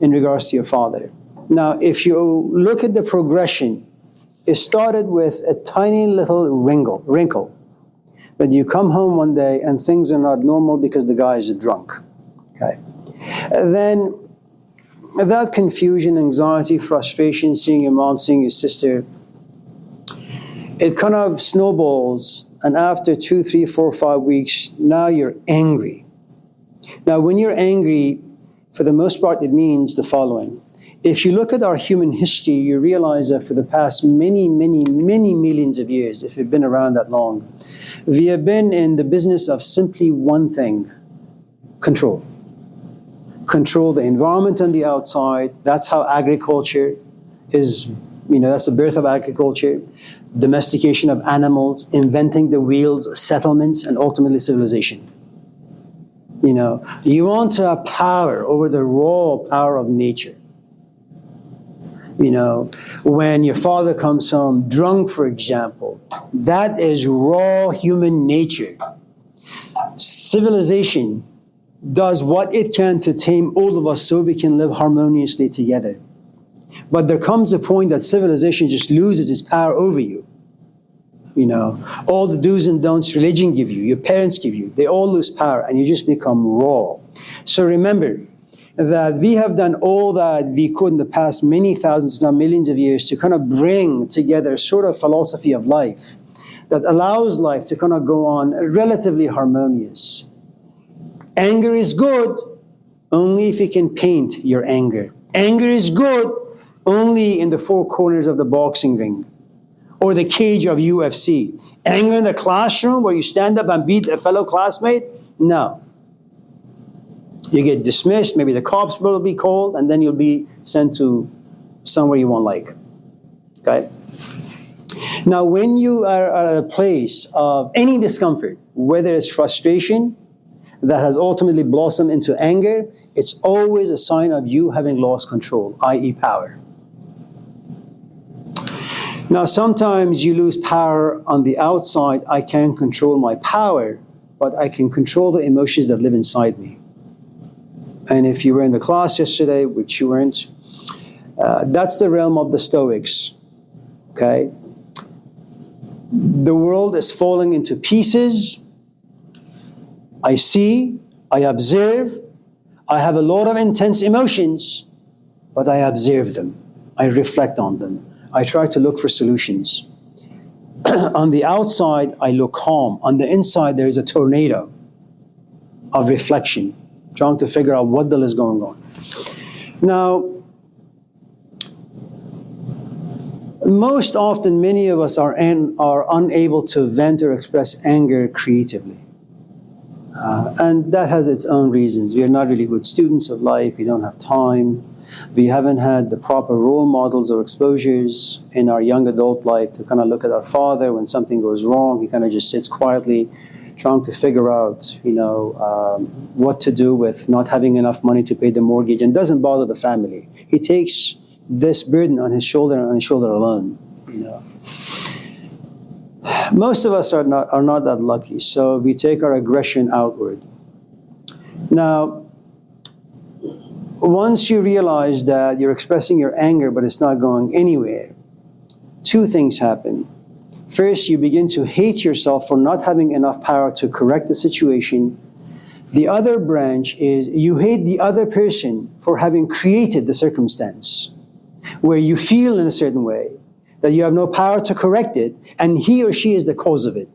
in regards to your father. Now, if you look at the progression, it started with a tiny little wrinkle. That you come home one day and things are not normal because the guy is drunk. Okay. And then that confusion, anxiety, frustration, seeing your mom, seeing your sister, it kind of snowballs. And after 2, 3, 4, 5 weeks, now you're angry. Now, when you're angry, for the most part, it means the following. If you look at our human history, you realize that for the past many millions of years, if you've been around that long, we have been in the business of simply one thing: control. Control the environment on the outside. That's how agriculture is, that's the birth of agriculture. Domestication of animals, inventing the wheels, settlements, and ultimately civilization. You want to have power over the raw power of nature. When your father comes home drunk, for example, that is raw human nature. Civilization does what it can to tame all of us so we can live harmoniously together. But there comes a point that civilization just loses its power over you. All the do's and don'ts religion give you, your parents give you, they all lose power and you just become raw. So remember that we have done all that we could in the past many thousands, if not millions of years, to kind of bring together a sort of philosophy of life that allows life to kind of go on relatively harmonious. Anger is good only if you can paint your anger. Anger is good only in the four corners of the boxing ring or the cage of UFC. Anger in the classroom where you stand up and beat a fellow classmate? No. You get dismissed, maybe the cops will be called, and then you'll be sent to somewhere you won't like. Okay? Now, when you are at a place of any discomfort, whether it's frustration that has ultimately blossomed into anger, it's always a sign of you having lost control, i.e. power. Now, sometimes you lose power on the outside. I can't control my power, but I can control the emotions that live inside me. And if you were in the class yesterday, which you weren't, that's the realm of the Stoics, okay? The world is falling into pieces. I see, I observe, I have a lot of intense emotions, but I observe them. I reflect on them. I try to look for solutions. On the outside, I look calm. On the inside, there is a tornado of reflection, trying to figure out what the hell is going on. Now, most often, many of us are unable to vent or express anger creatively. And that has its own reasons. We are not really good students of life. We don't have time. We haven't had the proper role models or exposures in our young adult life to kind of look at our father when something goes wrong. He kind of just sits quietly, trying to figure out, what to do with not having enough money to pay the mortgage, and doesn't bother the family. He takes this burden on his shoulder and on his shoulder alone. Most of us are not that lucky, so we take our aggression outward. Now, once you realize that you're expressing your anger, but it's not going anywhere, two things happen. First, you begin to hate yourself for not having enough power to correct the situation. The other branch is you hate the other person for having created the circumstance where you feel in a certain way that you have no power to correct it, and he or she is the cause of it.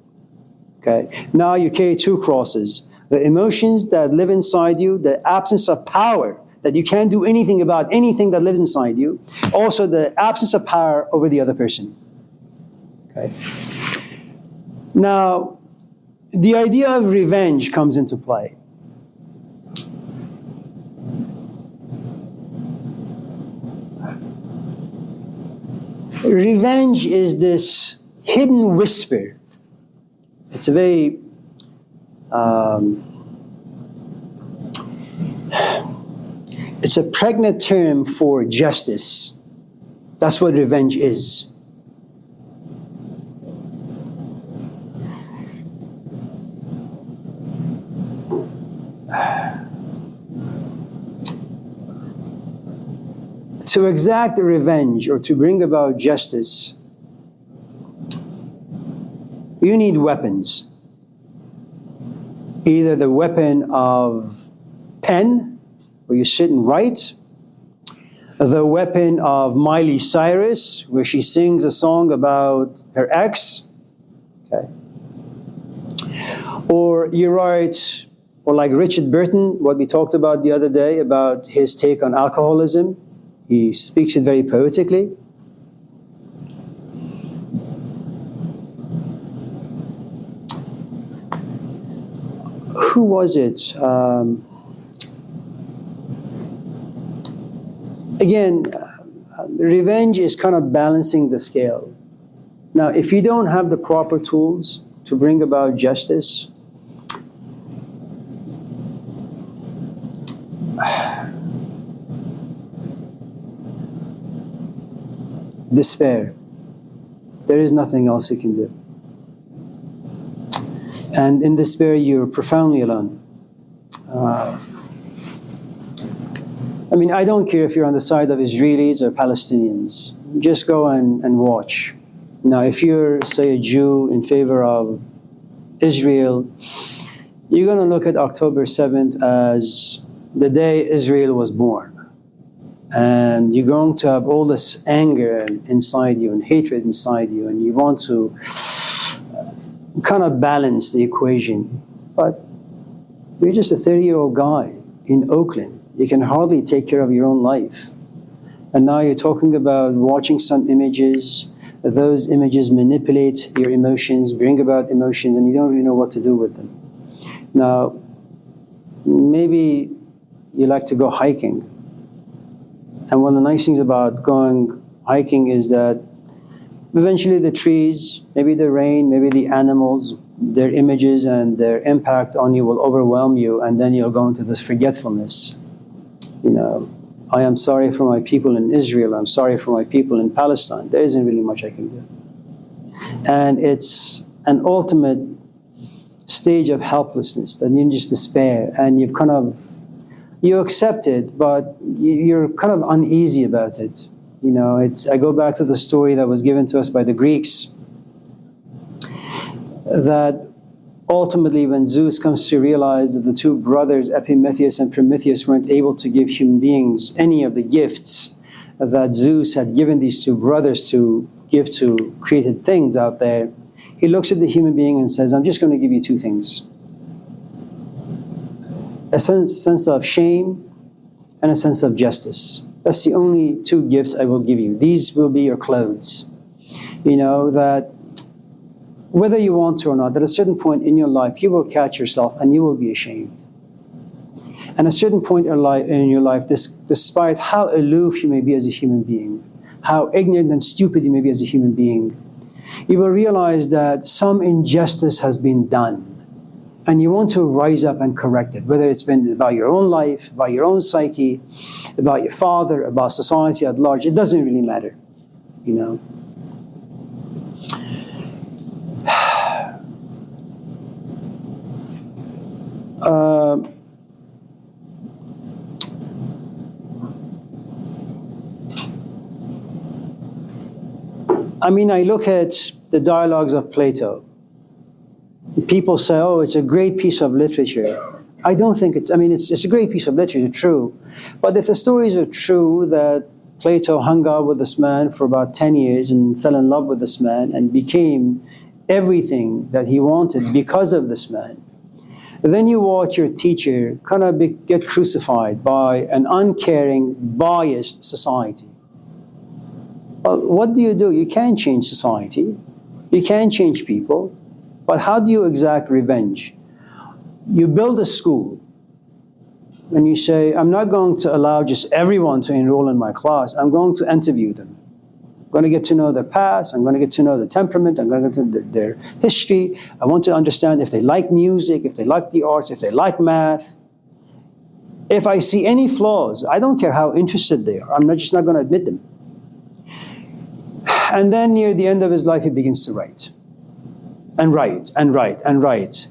Okay? Now you carry two crosses. The emotions that live inside you, the absence of power, that you can't do anything about anything that lives inside you. Also, the absence of power over the other person. Okay. Now, the idea of revenge comes into play. Revenge is this hidden whisper. It's a very it's a pregnant term for justice. That's what revenge is. To exact revenge or to bring about justice, you need weapons. Either the weapon of pen, where you sit and write, the weapon of Miley Cyrus, where she sings a song about her ex, okay, or you write, or like Richard Burton, what we talked about the other day about his take on alcoholism. He speaks it very poetically. Who was it? Again, revenge is kind of balancing the scale. Now, if you don't have the proper tools to bring about justice, despair. There is nothing else you can do. And in despair, you're profoundly alone. I mean, I don't care if you're on the side of Israelis or Palestinians. Just go and watch. Now, if you're, say, a Jew in favor of Israel, you're going to look at October 7th as the day Israel was born. And you're going to have all this anger inside you and hatred inside you, and you want to kind of balance the equation. But you're just a 30-year-old guy in Oakland. You can hardly take care of your own life. And now you're talking about watching some images. Those images manipulate your emotions, bring about emotions, and you don't really know what to do with them. Now, maybe you like to go hiking. And one of the nice things about going hiking is that eventually the trees, maybe the rain, maybe the animals, their images and their impact on you will overwhelm you, and then you'll go into this forgetfulness. You know, I am sorry for my people in Israel, I'm sorry for my people in Palestine. There isn't really much I can do. And it's an ultimate stage of helplessness, that you just despair, and you've kind of, you accept it, but you're kind of uneasy about it. You know, I go back to the story that was given to us by the Greeks, that ultimately when Zeus comes to realize that the two brothers, Epimetheus and Prometheus, weren't able to give human beings any of the gifts that Zeus had given these two brothers to give to created things out there, he looks at the human being and says, I'm just going to give you two things. A sense of shame and a sense of justice. That's the only two gifts I will give you. These will be your clothes. You know, that whether you want to or not, at a certain point in your life, you will catch yourself and you will be ashamed. And at a certain point in your life, despite how aloof you may be as a human being, how ignorant and stupid you may be as a human being, you will realize that some injustice has been done. And you want to rise up and correct it, whether it's been about your own life, about your own psyche, about your father, about society at large. It doesn't really matter, you know. I mean, I look at the dialogues of Plato. People say, oh, it's a great piece of literature. I don't think it's a great piece of literature, true. But if the stories are true that Plato hung out with this man for about 10 years and fell in love with this man and became everything that he wanted because of this man, then you watch your teacher kind of get crucified by an uncaring, biased society. Well, what do? You can't change society. You can't change people. But how do you exact revenge? You build a school and you say, I'm not going to allow just everyone to enroll in my class. I'm going to interview them. I'm going to get to know their past. I'm going to get to know their temperament. I'm going to get to know their history. I want to understand if they like music, if they like the arts, if they like math. If I see any flaws, I don't care how interested they are. I'm just not going to admit them. And then near the end of his life, he begins to write. And write, and write, and write.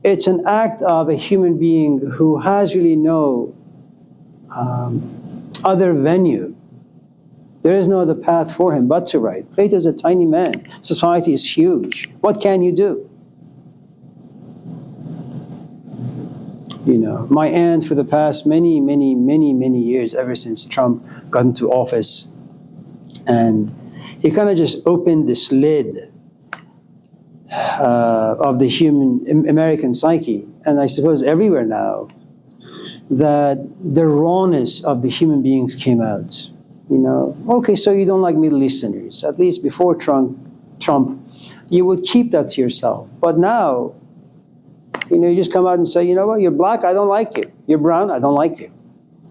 It's an act of a human being who has really no other venue There is no other path for him but to write. Plato is a tiny man. Society is huge. What can you do? You know, my aunt for the past many years, ever since Trump got into office, and he kind of just opened this lid of the human American psyche, and I suppose everywhere now, that the rawness of the human beings came out. You know, okay, so you don't like Middle Easterners. At least before Trump, you would keep that to yourself. But now, you know, you just come out and say, you know what, you're black, I don't like you. You're brown, I don't like you.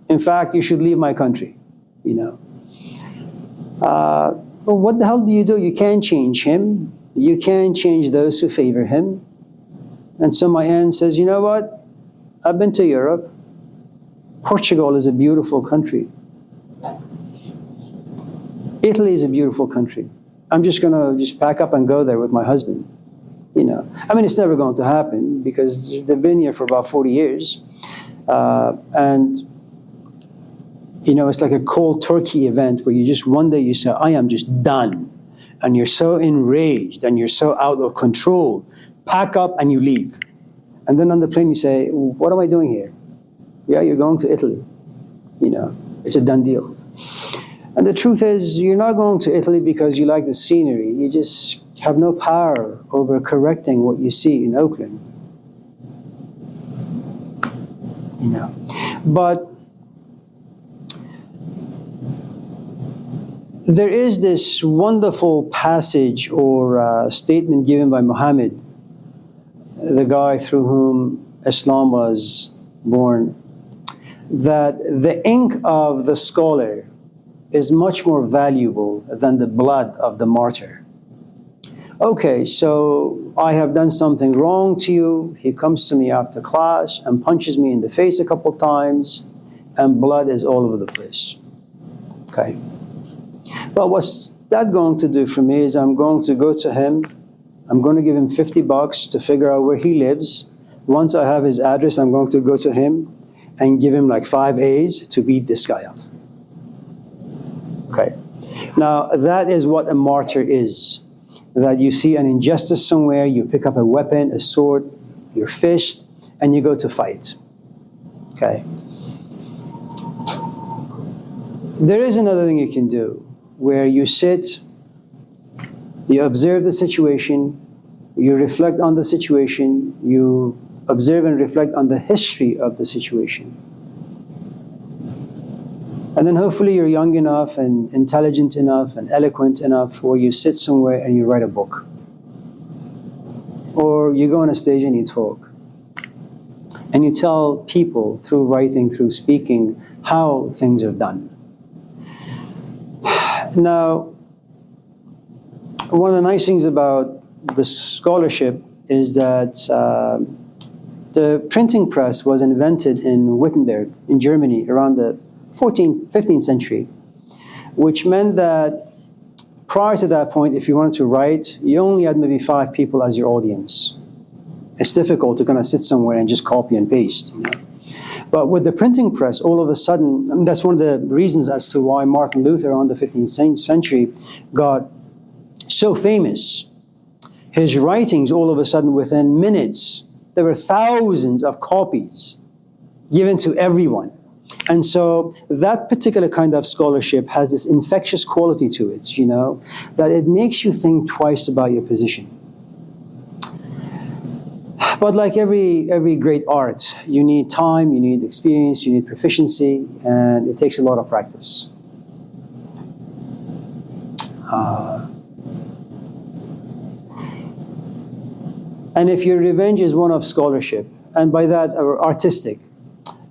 In fact, you should leave my country, you know. But what the hell do? You can't change him. You can't change those who favor him. And so my aunt says, you know what, I've been to Europe. Portugal is a beautiful country. Italy is a beautiful country. I'm just going to just pack up and go there with my husband. You know, I mean, it's never going to happen because they've been here for about 40 years. And, you know, it's like a cold turkey event where you just one day you say, I am just done. And you're so enraged and you're so out of control. Pack up and you leave. And then on the plane you say, what am I doing here? Yeah, you're going to Italy. You know, it's a done deal. And the truth is, you're not going to Italy because you like the scenery. You just have no power over correcting what you see in Oakland. You know, but there is this wonderful passage or statement given by Muhammad, the guy through whom Islam was born, that the ink of the scholar is much more valuable than the blood of the martyr. Okay, so I have done something wrong to you. He comes to me after class and punches me in the face a couple times, and blood is all over the place. Okay. Well, what's that going to do for me is I'm going to go to him. I'm going to give him $50 to figure out where he lives. Once I have his address, I'm going to go to him and give him like 5 A's to beat this guy up. Okay. Now, that is what a martyr is. That you see an injustice somewhere, you pick up a weapon, a sword, your fist, and you go to fight. Okay. There is another thing you can do, where you sit, you observe the situation, you reflect on the situation, you observe and reflect on the history of the situation. And then hopefully you're young enough and intelligent enough and eloquent enough where you sit somewhere and you write a book. Or you go on a stage and you talk. And you tell people through writing, through speaking, how things are done. Now, one of the nice things about the scholarship is that the printing press was invented in Wittenberg, in Germany, around the 15th century, which meant that prior to that point, if you wanted to write, you only had maybe 5 people as your audience. It's difficult to kind of sit somewhere and just copy and paste. You know? But with the printing press, all of a sudden, and that's one of the reasons as to why Martin Luther on the 15th century got so famous. His writings, all of a sudden, within minutes, there were thousands of copies given to everyone. And so that particular kind of scholarship has this infectious quality to it, you know, that it makes you think twice about your position. But like every great art, you need time, you need experience, you need proficiency, and it takes a lot of practice. And if your revenge is one of scholarship, and by that, artistic,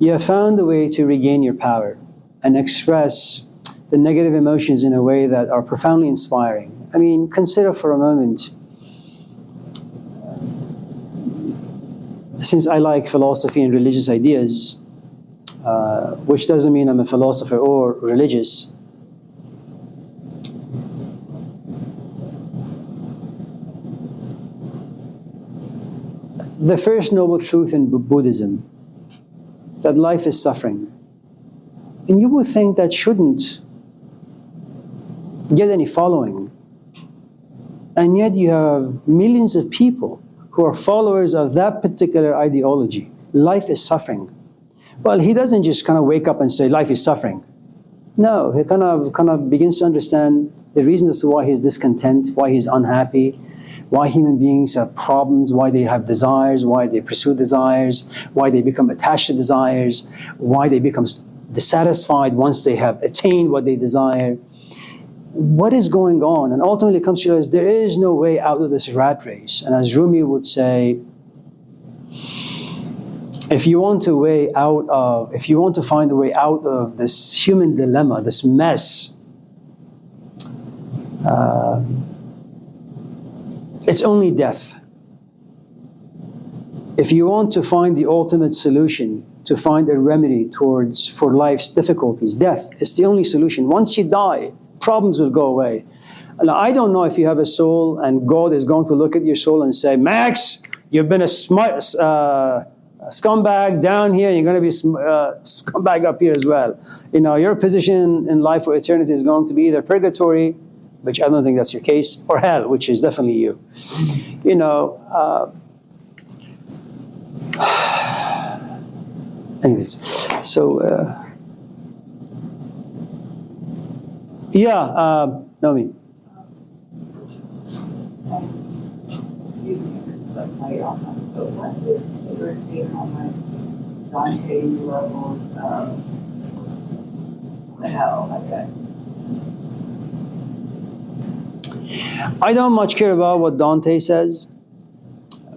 you have found a way to regain your power and express the negative emotions in a way that are profoundly inspiring. I mean, consider for a moment, since I like philosophy and religious ideas, which doesn't mean I'm a philosopher or religious, the first noble truth in Buddhism, that life is suffering. And you would think that shouldn't get any following. And yet you have millions of people who are followers of that particular ideology. Life is suffering. Well, he doesn't just kind of wake up and say, life is suffering. No, he kind of begins to understand the reasons as to why he's discontent, why he's unhappy, why human beings have problems, why they have desires, why they pursue desires, why they become attached to desires, why they become dissatisfied once they have attained what they desire. What is going on? And ultimately comes to realize there is no way out of this rat race. And as Rumi would say, if you want to find a way out of this human dilemma, this mess, it's only death. If you want to find the ultimate solution, to find a remedy for life's difficulties, death is the only solution. Once you die, problems will go away. Now, I don't know if you have a soul and God is going to look at your soul and say, Max, you've been a scumbag down here, and you're going to be scumbag up here as well. You know, your position in life for eternity is going to be either purgatory, which I don't think that's your case, or hell, which is definitely you. You know, anyways, so, Naomi. Excuse me, this is like way off, but what is your take on like Dante's levels of hell, I guess? I don't much care about what Dante says,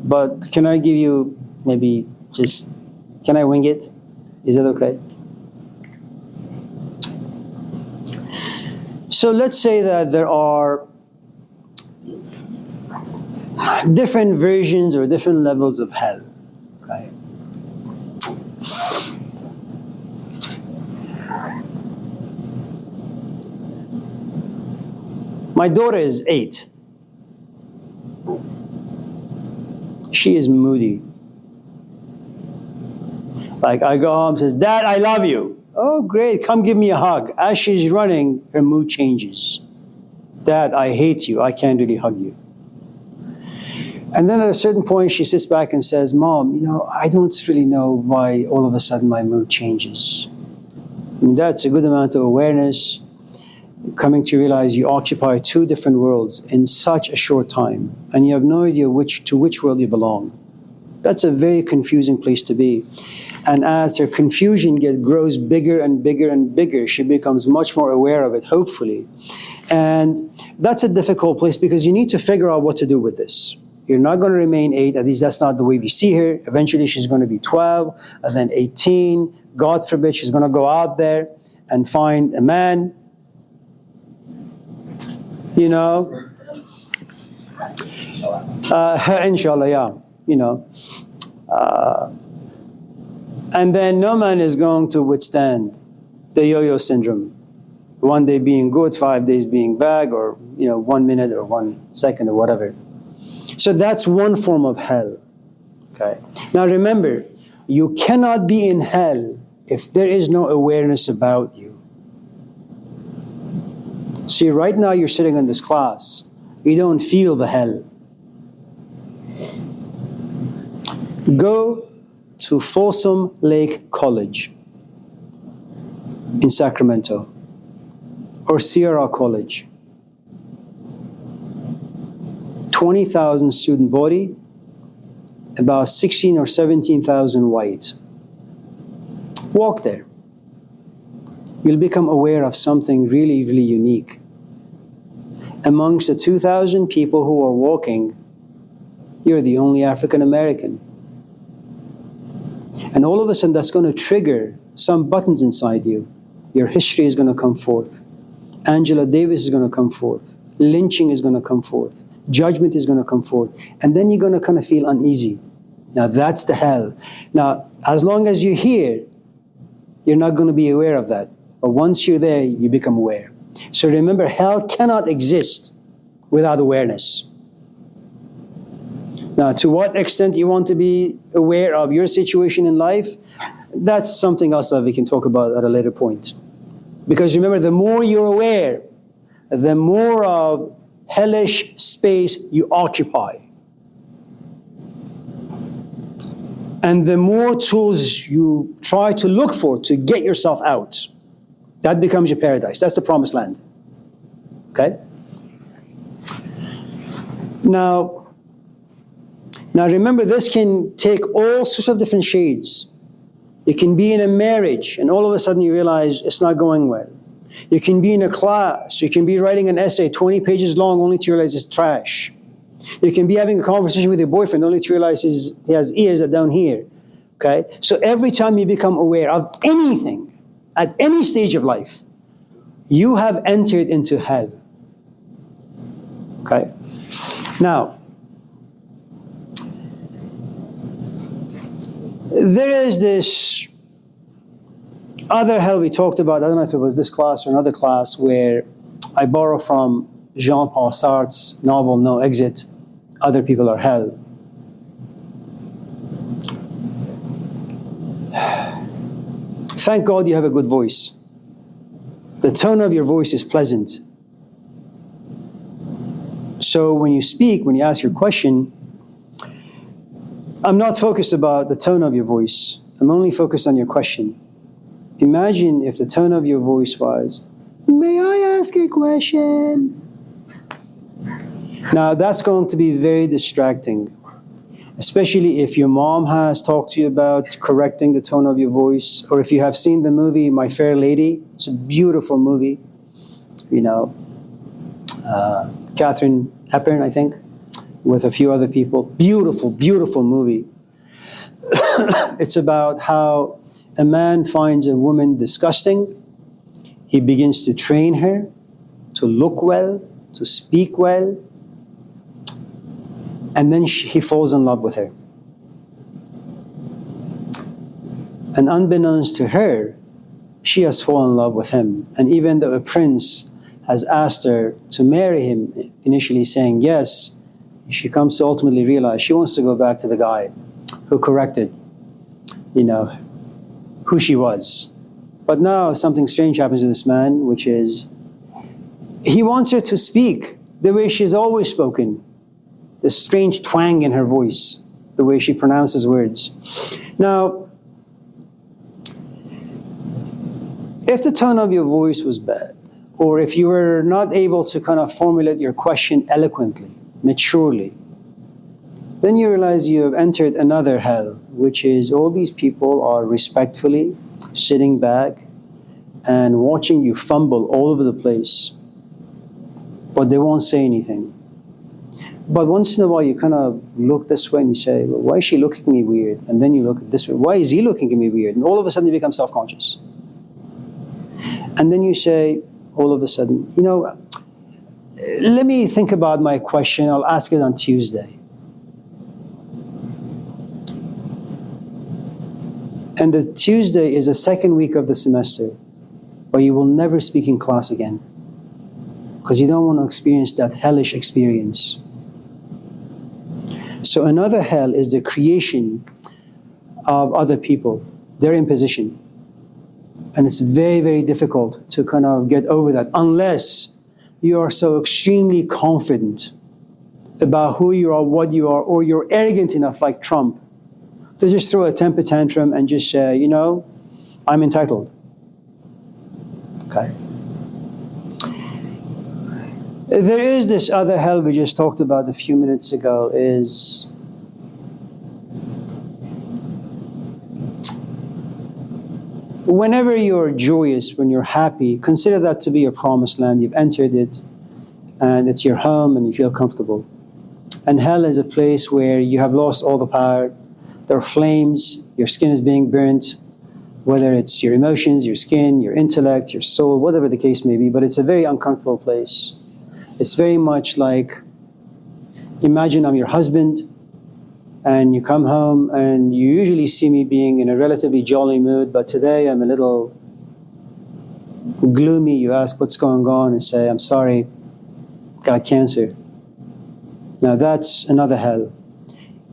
but can I give you maybe just, can I wing it? Is that okay? So let's say that there are different versions or different levels of hell. Okay. My daughter is 8. She is moody. Like I go home and says, Dad, I love you. Oh, great, come give me a hug. As she's running, her mood changes. Dad, I hate you. I can't really hug you. And then at a certain point, she sits back and says, Mom, you know, I don't really know why all of a sudden my mood changes. I mean, that's a good amount of awareness, coming to realize you occupy 2 different worlds in such a short time, and you have no idea to which world you belong. That's a very confusing place to be. And as her confusion grows bigger and bigger and bigger, she becomes much more aware of it, hopefully. And that's a difficult place because you need to figure out what to do with this. You're not going to remain 8, at least that's not the way we see her. Eventually she's going to be 12, and then 18. God forbid she's going to go out there and find a man, you know. Inshallah, yeah, you know. And then no man is going to withstand the yo-yo syndrome. One day being good, 5 days being bad, or 1 minute or 1 second or whatever. So that's one form of hell. Okay. Now remember, you cannot be in hell if there is no awareness about you. See, right now you're sitting in this class. You don't feel the hell. Go to Folsom Lake College in Sacramento, or Sierra College. 20,000 student body, about 16 or 17,000 white. Walk there. You'll become aware of something really, really unique. Amongst the 2,000 people who are walking, you're the only African American. And all of a sudden, that's going to trigger some buttons inside you. Your history is going to come forth. Angela Davis is going to come forth. Lynching is going to come forth. Judgment is going to come forth. And then you're going to kind of feel uneasy. Now, that's the hell. Now, as long as you're here, you're not going to be aware of that. But once you're there, you become aware. So remember, hell cannot exist without awareness. Now, to what extent you want to be aware of your situation in life, that's something else that we can talk about at a later point. Because remember, the more you're aware, the more of hellish space you occupy. And the more tools you try to look for to get yourself out. That becomes your paradise. That's the promised land. Okay? Now remember, this can take all sorts of different shades. You can be in a marriage and all of a sudden you realize it's not going well. You can be in a class. You can be writing an essay 20 pages long only to realize it's trash. You can be having a conversation with your boyfriend only to realize he has ears that down here. Okay? So every time you become aware of anything, at any stage of life, you have entered into hell. Okay? Now, there is this other hell we talked about. I don't know if it was this class or another class, where I borrow from Jean-Paul Sartre's novel, No Exit. Other people are hell. Thank God you have a good voice. The tone of your voice is pleasant. So when you speak, when you ask your question, I'm not focused about the tone of your voice. I'm only focused on your question. Imagine if the tone of your voice was, "May I ask a question?" Now that's going to be very distracting, especially if your mom has talked to you about correcting the tone of your voice, or if you have seen the movie My Fair Lady. It's a beautiful movie. You know, Catherine Hepburn, I think, with a few other people. Beautiful, beautiful movie. It's about how a man finds a woman disgusting. He begins to train her to look well, to speak well, and then he falls in love with her. And unbeknownst to her, she has fallen in love with him. And even though a prince has asked her to marry him, initially saying yes, she comes to ultimately realize she wants to go back to the guy who corrected, who she was. But now something strange happens to this man, which is he wants her to speak the way she's always spoken. This strange twang in her voice, the way she pronounces words. Now, if the tone of your voice was bad, or if you were not able to kind of formulate your question eloquently, maturely, then you realize you have entered another hell, which is all these people are respectfully sitting back and watching you fumble all over the place, but they won't say anything. But once in a while, you kind of look this way and you say, well, why is she looking at me weird? And then you look this way, why is he looking at me weird? And all of a sudden, you become self-conscious. And then you say, all of a sudden, let me think about my question. I'll ask it on Tuesday. And the Tuesday is the second week of the semester, where you will never speak in class again, because you don't want to experience that hellish experience. So another hell is the creation of other people, their imposition. And it's very, very difficult to kind of get over that unless you are so extremely confident about who you are, what you are, or you're arrogant enough, like Trump, to just throw a temper tantrum and just say, I'm entitled. Okay. There is this other hell we just talked about a few minutes ago, is whenever you're joyous, when you're happy, consider that to be a promised land. You've entered it, and it's your home, and you feel comfortable. And hell is a place where you have lost all the power. There are flames, your skin is being burnt, whether it's your emotions, your skin, your intellect, your soul, whatever the case may be, but it's a very uncomfortable place. It's very much like, imagine I'm your husband, and you come home, and you usually see me being in a relatively jolly mood, but today I'm a little gloomy. You ask what's going on and say, I'm sorry, got cancer. Now that's another hell.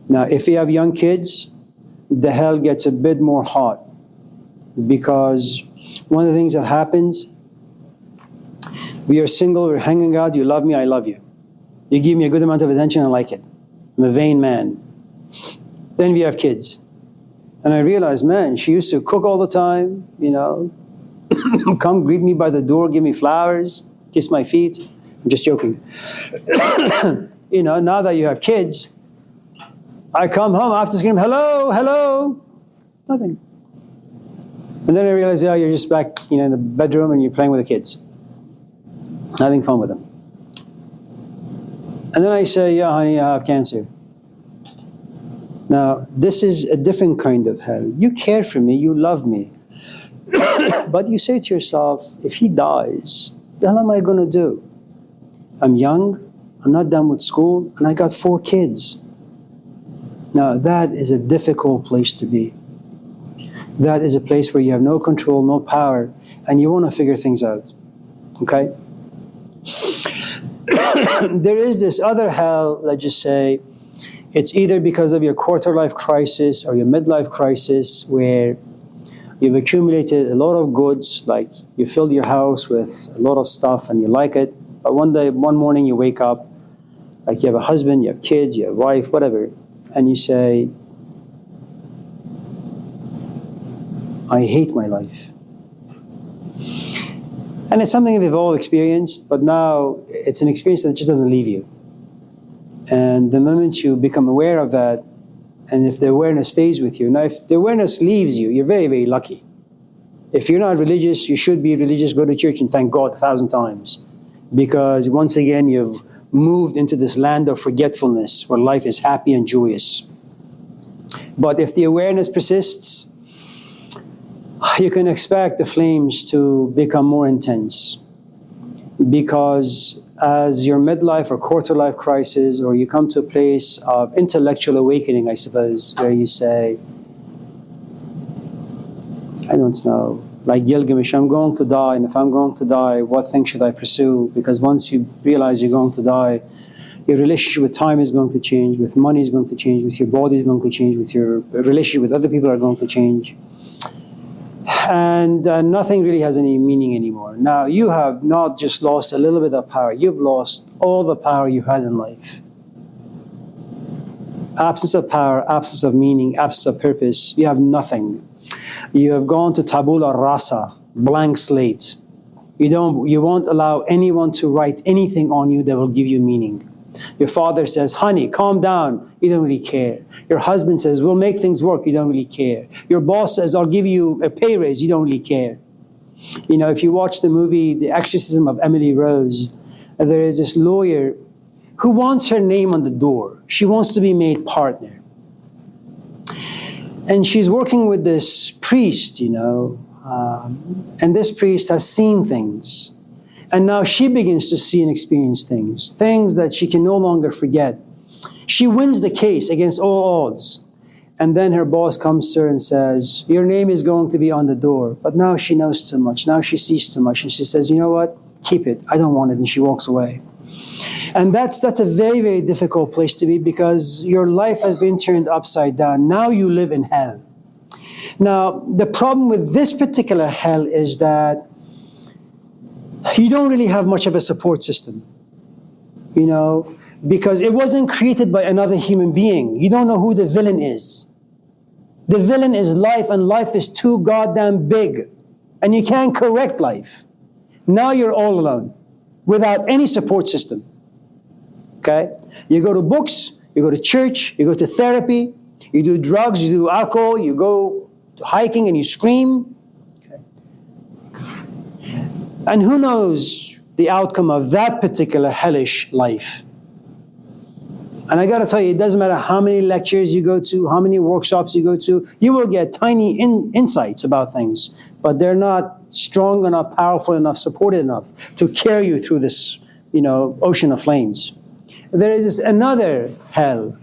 Now if you have young kids, the hell gets a bit more hot, because one of the things that happens We are single, we're hanging out, you love me, I love you. You give me a good amount of attention, I like it. I'm a vain man. Then we have kids. And I realized, man, she used to cook all the time, come greet me by the door, give me flowers, kiss my feet. I'm just joking. Now that you have kids, I come home, I have to scream, hello, hello. Nothing. And then I realized, you're just back, in the bedroom and you're playing with the kids. Having fun with them. And then I say, yeah, honey, I have cancer. Now, this is a different kind of hell. You care for me, you love me. But you say to yourself, if he dies, the hell am I going to do? I'm young, I'm not done with school, and I got 4 kids. Now, that is a difficult place to be. That is a place where you have no control, no power, and you want to figure things out. Okay? There is this other hell, let's just say, it's either because of your quarter-life crisis or your midlife crisis where you've accumulated a lot of goods, like you filled your house with a lot of stuff and you like it, but one morning you wake up, like you have a husband, you have kids, you have a wife, whatever, and you say, I hate my life. And it's something we've all experienced, but now it's an experience that just doesn't leave you. And the moment you become aware of that, and if the awareness stays with you, now if the awareness leaves you, you're very, very lucky. If you're not religious, you should be religious, go to church and thank God 1,000 times. Because once again, you've moved into this land of forgetfulness where life is happy and joyous. But if the awareness persists, you can expect the flames to become more intense. Because as your midlife or quarter-life crisis, or you come to a place of intellectual awakening, I suppose, where you say, I don't know, like Gilgamesh, I'm going to die, and if I'm going to die, what thing should I pursue? Because once you realize you're going to die, your relationship with time is going to change, with money is going to change, with your body is going to change, with your relationship with other people are going to change. And nothing really has any meaning anymore. Now, you have not just lost a little bit of power, you've lost all the power you had in life. Absence of power, absence of meaning, absence of purpose, you have nothing. You have gone to tabula rasa, blank slate. You won't allow anyone to write anything on you that will give you meaning. Your father says, honey, calm down. You don't really care. Your husband says, we'll make things work. You don't really care. Your boss says, I'll give you a pay raise. You don't really care. If you watch the movie, The Exorcism of Emily Rose, there is this lawyer who wants her name on the door. She wants to be made partner. And she's working with this priest, and this priest has seen things. And now she begins to see and experience things that she can no longer forget. She wins the case against all odds. And then her boss comes to her and says, your name is going to be on the door. But now she knows too much. Now she sees too much. And she says, you know what? Keep it. I don't want it. And she walks away. And that's a very, very difficult place to be because your life has been turned upside down. Now you live in hell. Now, the problem with this particular hell is that you don't really have much of a support system, because it wasn't created by another human being. You don't know who the villain is. The villain is life, and life is too goddamn big, and you can't correct life. Now you're all alone, without any support system. Okay? You go to books, you go to church, you go to therapy, you do drugs, you do alcohol, you go hiking and you scream. And who knows the outcome of that particular hellish life? And I got to tell you, it doesn't matter how many lectures you go to, how many workshops you go to, you will get tiny insights about things, but they're not strong enough, powerful enough, supported enough to carry you through this, ocean of flames. There is another hell.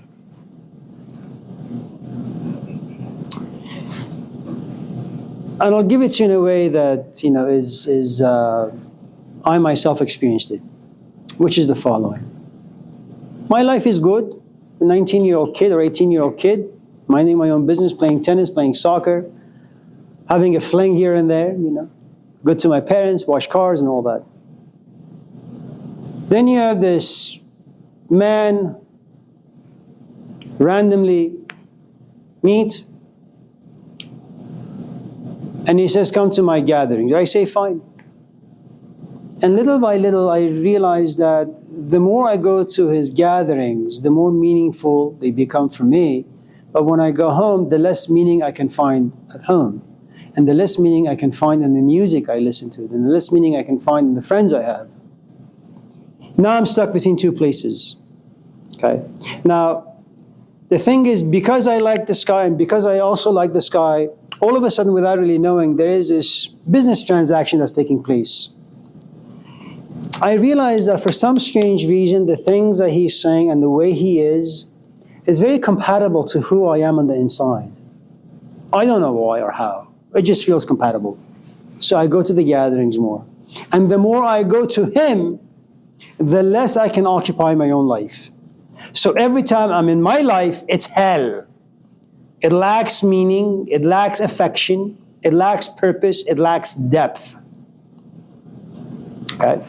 And I'll give it to you in a way that, I myself experienced it, which is the following. My life is good. A 19-year-old kid or 18-year-old kid, minding my own business, playing tennis, playing soccer, having a fling here and there, good to my parents, wash cars and all that. Then you have this man randomly meet, and he says, come to my gatherings. I say, fine. And little by little, I realize that the more I go to his gatherings, the more meaningful they become for me. But when I go home, the less meaning I can find at home. And the less meaning I can find in the music I listen to, and the less meaning I can find in the friends I have. Now I'm stuck between two places. Okay? Now, the thing is, because I like this guy and because I also like this guy, all of a sudden, without really knowing, there is this business transaction that's taking place. I realize that for some strange reason, the things that he's saying and the way he is very compatible to who I am on the inside. I don't know why or how. It just feels compatible. So I go to the gatherings more. And the more I go to him, the less I can occupy my own life. So every time I'm in my life, it's hell. It lacks meaning, it lacks affection, it lacks purpose, it lacks depth. Okay?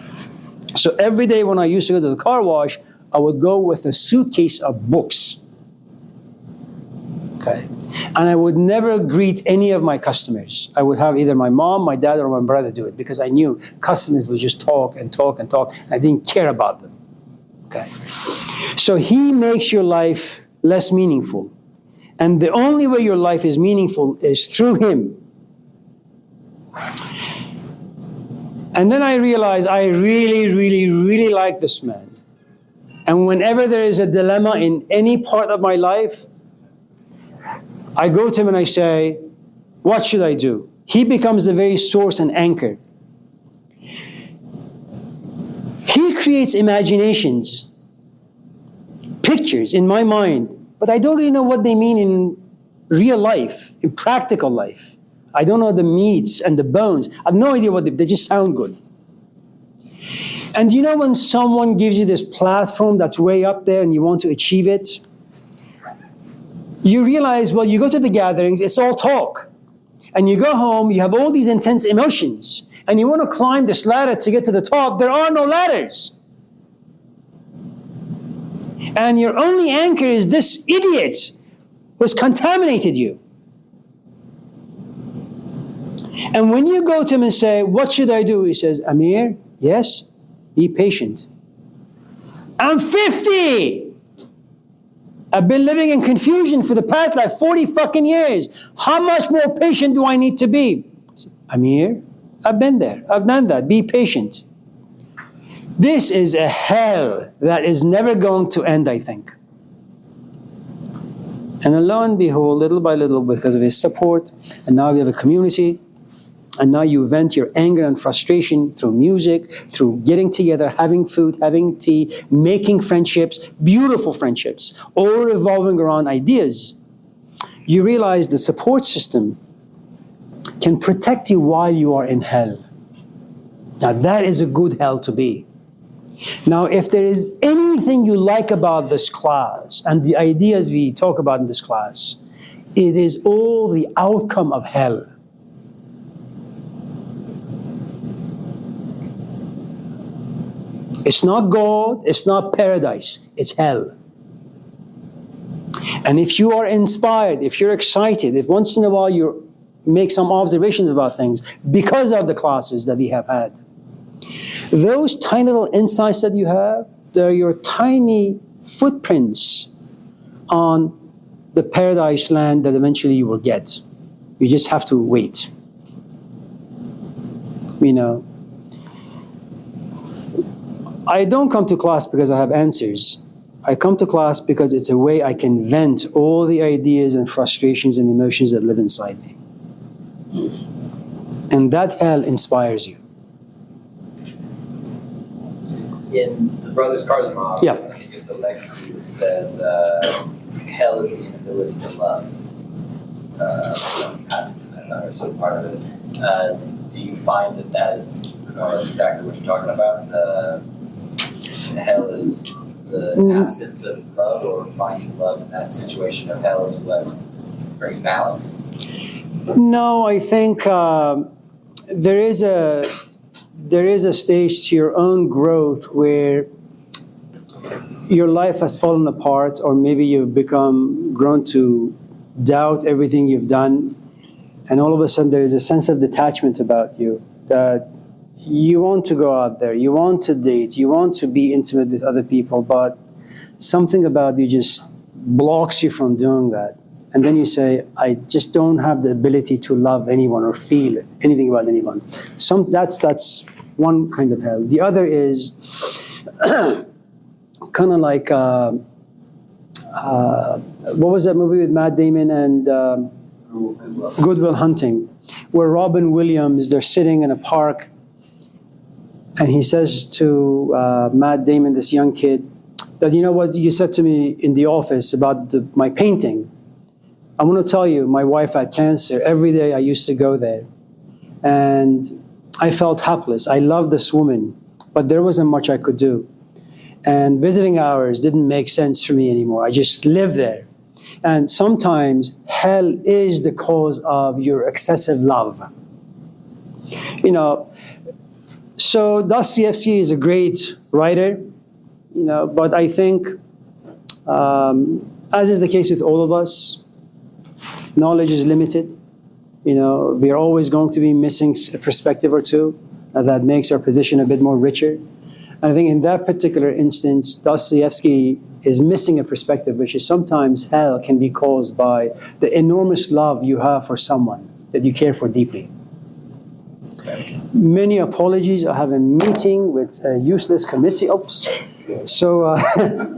So every day when I used to go to the car wash, I would go with a suitcase of books. Okay? And I would never greet any of my customers. I would have either my mom, my dad, or my brother do it because I knew customers would just talk and talk and talk. And I didn't care about them. Okay? So he makes your life less meaningful. And the only way your life is meaningful is through him. And then I realized I really, really, really like this man. And whenever there is a dilemma in any part of my life, I go to him and I say, what should I do? He becomes the very source and anchor. He creates imaginations, pictures in my mind, but I don't really know what they mean in real life, in practical life. I don't know the meats and the bones. I have no idea what they just sound good. And you know when someone gives you this platform that's way up there and you want to achieve it? You realize, well, you go to the gatherings, it's all talk. And you go home, you have all these intense emotions. And you want to climb this ladder to get to the top. There are no ladders. And your only anchor is this idiot who's contaminated you. And when you go to him and say, what should I do? He says, Amir, yes, be patient. I'm 50. I've been living in confusion for the past 40 fucking years. How much more patient do I need to be? Amir, I've been there. I've done that. Be patient. This is a hell that is never going to end, I think. And lo and behold, little by little, because of his support, and now we have a community, and now you vent your anger and frustration through music, through getting together, having food, having tea, making friendships, beautiful friendships, all revolving around ideas. You realize the support system can protect you while you are in hell. Now that is a good hell to be. Now, if there is anything you like about this class and the ideas we talk about in this class, it is all the outcome of hell. It's not God, it's not paradise, it's hell. And if you are inspired, if you're excited, if once in a while you make some observations about things because of the classes that we have had, those tiny little insights that you have, they're your tiny footprints on the paradise land that eventually you will get. You just have to wait. You know, I don't come to class because I have answers. I come to class because it's a way I can vent all the ideas and frustrations and emotions that live inside me. And that hell inspires you. In the Brothers Karzimov, Yeah. I think it's a legacy that says hell is the inability to love. Passage in that or some part of it. Do you find that is that's exactly what you're talking about? Hell is the absence of love, or finding love in that situation of hell is what brings balance? No, I think there is a stage to your own growth where your life has fallen apart, or maybe you've become grown to doubt everything you've done, and all of a sudden there is a sense of detachment about you, that you want to go out there, you want to date, you want to be intimate with other people, but something about you just blocks you from doing that. And then you say, I just don't have the ability to love anyone or feel anything about anyone. That's one kind of hell. The other is kind of like, what was that movie with Matt Damon and Good Will Hunting, where Robin Williams, they're sitting in a park, and he says to Matt Damon, this young kid, that, you know what you said to me in the office about my painting? I want to tell you, my wife had cancer. Every day I used to go there, and I felt helpless. I loved this woman, but there wasn't much I could do. And visiting hours didn't make sense for me anymore. I just lived there. And sometimes hell is the cause of your excessive love. You know, so Dostoevsky is a great writer, you know, but I think, as is the case with all of us, knowledge is limited. You know, we are always going to be missing a perspective or two that makes our position a bit more richer. And I think in that particular instance, Dostoevsky is missing a perspective, which is sometimes hell can be caused by the enormous love you have for someone that you care for deeply. Many apologies. I have a meeting with a useless committee. Oops. So